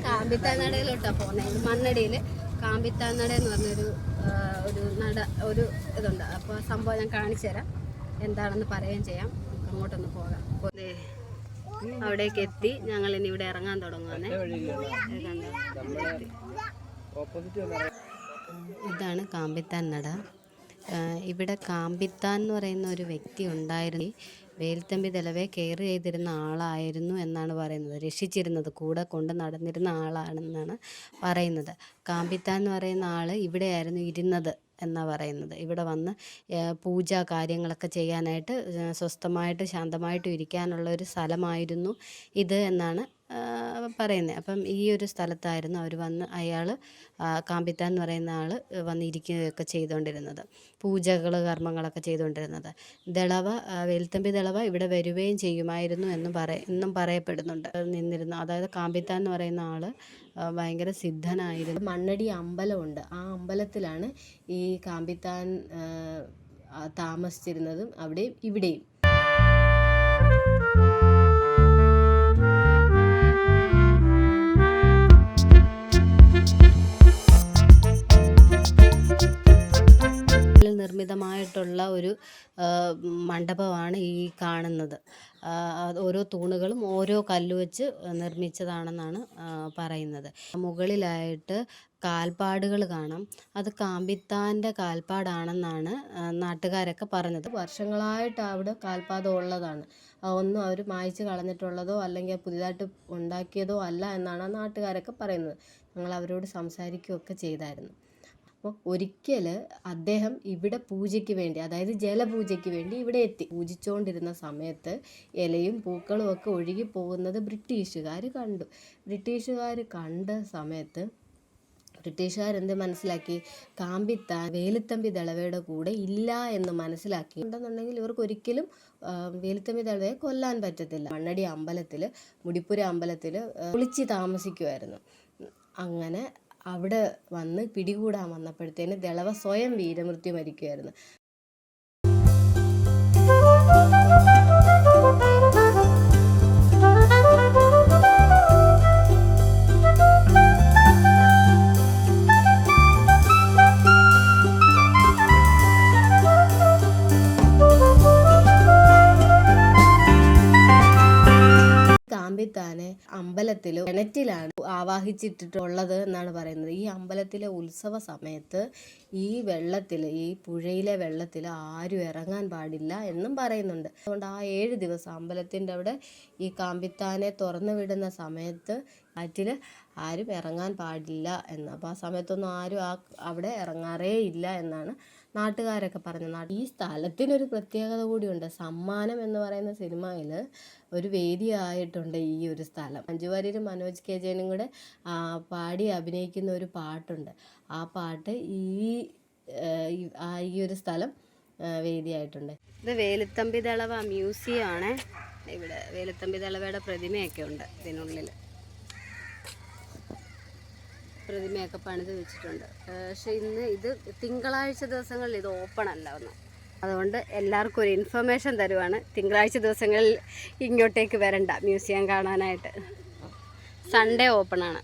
കാമ്പിത്താനടയിലോട്ടാണ് പോകുന്നത്. മണ്ണടിയിൽ കാമ്പിത്താനട എന്ന് പറഞ്ഞൊരു ഒരു ഇതുണ്ട്. അപ്പോൾ സംഭവം ഞാൻ കാണിച്ചു തരാം, എന്താണെന്ന് പറയുകയും ചെയ്യാം. അങ്ങോട്ടൊന്ന് പോകാം. അവിടേക്ക് എത്തി. ഞങ്ങൾ ഇനി ഇവിടെ ഇറങ്ങാൻ തുടങ്ങുവാണ്. ഇതാണ് കാമ്പിത്താൻ നട. ഇവിടെ കാമ്പിത്താൻ എന്ന് പറയുന്ന ഒരു വ്യക്തി ഉണ്ടായിരുന്നു. വേലുത്തമ്പി ദളവയെ കെയർ ചെയ്തിരുന്ന ആളായിരുന്നു എന്നാണ് പറയുന്നത്. രക്ഷിച്ചിരുന്നത്, കൂടെ കൊണ്ട് നടന്നിരുന്ന ആളാണെന്നാണ് പറയുന്നത്. കാമ്പിത്താൻ എന്ന് പറയുന്ന ആൾ ഇവിടെയായിരുന്നു ഇരുന്നത് എന്നാണ് പറയുന്നത്. ഇവിടെ വന്ന് പൂജ കാര്യങ്ങളൊക്കെ ചെയ്യാനായിട്ട് സ്വസ്ഥമായിട്ട് ശാന്തമായിട്ടും ഇരിക്കാനുള്ള ഒരു സ്ഥലമായിരുന്നു ഇത് എന്നാണ് പറയുന്നത്. അപ്പം ഈ ഒരു സ്ഥലത്തായിരുന്നു അവർ വന്ന് കാമ്പിത്താൻ എന്ന് പറയുന്ന ആൾ വന്നിരിക്കുകയൊക്കെ ചെയ്തുകൊണ്ടിരുന്നത്, കർമ്മങ്ങളൊക്കെ ചെയ്തുകൊണ്ടിരുന്നത്. വേലുത്തമ്പി ദളവ ഇവിടെ വരികയും ചെയ്യുമായിരുന്നു എന്നും പറയപ്പെടുന്നുണ്ട്. നിന്നിരുന്നു, അതായത് കാമ്പിത്താൻ എന്ന് പറയുന്ന ആൾ ഭയങ്കര സിദ്ധനായിരുന്നു. മണ്ണടി അമ്പലമുണ്ട്, ആ അമ്പലത്തിലാണ് ഈ കാമ്പിത്താൻ താമസിച്ചിരുന്നതും അവിടെയും ഇവിടെയും. നിർമ്മിതമായിട്ടുള്ള ഒരു മണ്ഡപമാണ് ഈ കാണുന്നത്. ഓരോ തൂണുകളും ഓരോ കല്ല് വെച്ച് നിർമ്മിച്ചതാണെന്നാണ് പറയുന്നത്. മുകളിലായിട്ട് കാൽപ്പാടുകൾ കാണാം. അത് കാമ്പിത്താൻ്റെ കാൽപ്പാടാണെന്നാണ് നാട്ടുകാരൊക്കെ പറഞ്ഞത്. വർഷങ്ങളായിട്ട് അവിടെ കാൽപ്പാദം ഉള്ളതാണ്. ഒന്നും അവർ മായ്ച്ച് കളഞ്ഞിട്ടുള്ളതോ അല്ലെങ്കിൽ പുതിയതായിട്ട് ഉണ്ടാക്കിയതോ അല്ല എന്നാണ് നാട്ടുകാരൊക്കെ പറയുന്നത്. ഞങ്ങൾ അവരോട് സംസാരിക്കുകയൊക്കെ ചെയ്തായിരുന്നു. അപ്പോൾ ഒരിക്കൽ അദ്ദേഹം ഇവിടെ പൂജയ്ക്ക് വേണ്ടി, അതായത് ജലപൂജയ്ക്ക് വേണ്ടി ഇവിടെ എത്തി. പൂജിച്ചുകൊണ്ടിരുന്ന സമയത്ത് ഇലയും പൂക്കളും ഒക്കെ ഒഴുകി പോകുന്നത് ബ്രിട്ടീഷുകാർ കണ്ടു. ബ്രിട്ടീഷുകാർ കണ്ട സമയത്ത് ബ്രിട്ടീഷുകാരെന്ത് മനസ്സിലാക്കി? കാമ്പിത്താൻ വേലുത്തമ്പി ദളവയുടെ കൂടെ ഇല്ല എന്ന് മനസ്സിലാക്കി. ഉണ്ടെന്നുണ്ടെങ്കിൽ ഇവർക്ക് ഒരിക്കലും വേലുത്തമ്പി ദളവയെ കൊല്ലാൻ പറ്റത്തില്ല. മണ്ണടി അമ്പലത്തിൽ, മുടിപ്പുര അമ്പലത്തിൽ ഒളിച്ച് താമസിക്കുമായിരുന്നു. അങ്ങനെ അവിടെ വന്ന് പിടികൂടാൻ വന്നപ്പോഴത്തേന് ദളവ സ്വയം വീരമൃത്യു മരിക്കുമായിരുന്നു. കാമ്പിത്താനെ അമ്പലത്തിലും കിണറ്റിലാണ് ആവാഹിച്ചിട്ടുള്ളത് എന്നാണ് പറയുന്നത്. ഈ അമ്പലത്തിലെ ഉത്സവ സമയത്ത് ഈ വെള്ളത്തിൽ, ഈ പുഴയിലെ വെള്ളത്തിൽ ആരും ഇറങ്ങാൻ പാടില്ല എന്നും പറയുന്നുണ്ട്. അതുകൊണ്ട് ആ 7 ദിവസം അമ്പലത്തിൻ്റെ അവിടെ ഈ കാമ്പിത്താനെ തുറന്നു വിടുന്ന സമയത്ത് ആറ്റിൽ ആരും ഇറങ്ങാൻ പാടില്ല എന്ന്. അപ്പോൾ ആ സമയത്തൊന്നും ആരും അവിടെ ഇറങ്ങാറേ ഇല്ല എന്നാണ് നാട്ടുകാരൊക്കെ പറഞ്ഞത്. ഈ സ്ഥലത്തിനൊരു പ്രത്യേകത കൂടിയുണ്ട്. സമ്മാനം എന്ന് പറയുന്ന സിനിമയിൽ ഒരു വേദിയായിട്ടുണ്ട് ഈ ഒരു സ്ഥലം. മഞ്ജു വാര്യരും മനോജ് കെ ജയനും കൂടെ പാടി അഭിനയിക്കുന്ന ഒരു പാട്ടുണ്ട്. ആ പാട്ട് ഈ ഒരു സ്ഥലം വേദിയായിട്ടുണ്ട്. ഇത് വേലുത്തമ്പി ദളവ മ്യൂസിയം ആണ്. ഇവിടെ വേലുത്തമ്പി ദളവയുടെ പ്രതിമയൊക്കെ ഉണ്ട്. ഇതിനുള്ളിൽ പ്രതിമയൊക്കെ പണിത് വെച്ചിട്ടുണ്ട്. പക്ഷേ ഇത് തിങ്കളാഴ്ച ദിവസങ്ങളിൽ ഇത് ഓപ്പൺ അല്ല ഒന്ന്. അതുകൊണ്ട് എല്ലാവർക്കും ഒരു ഇൻഫർമേഷൻ തരുവാണ്, തിങ്കളാഴ്ച ദിവസങ്ങളിൽ ഇങ്ങോട്ടേക്ക് വരണ്ട മ്യൂസിയം കാണാനായിട്ട്. സൺഡേ ഓപ്പൺ ആണ്.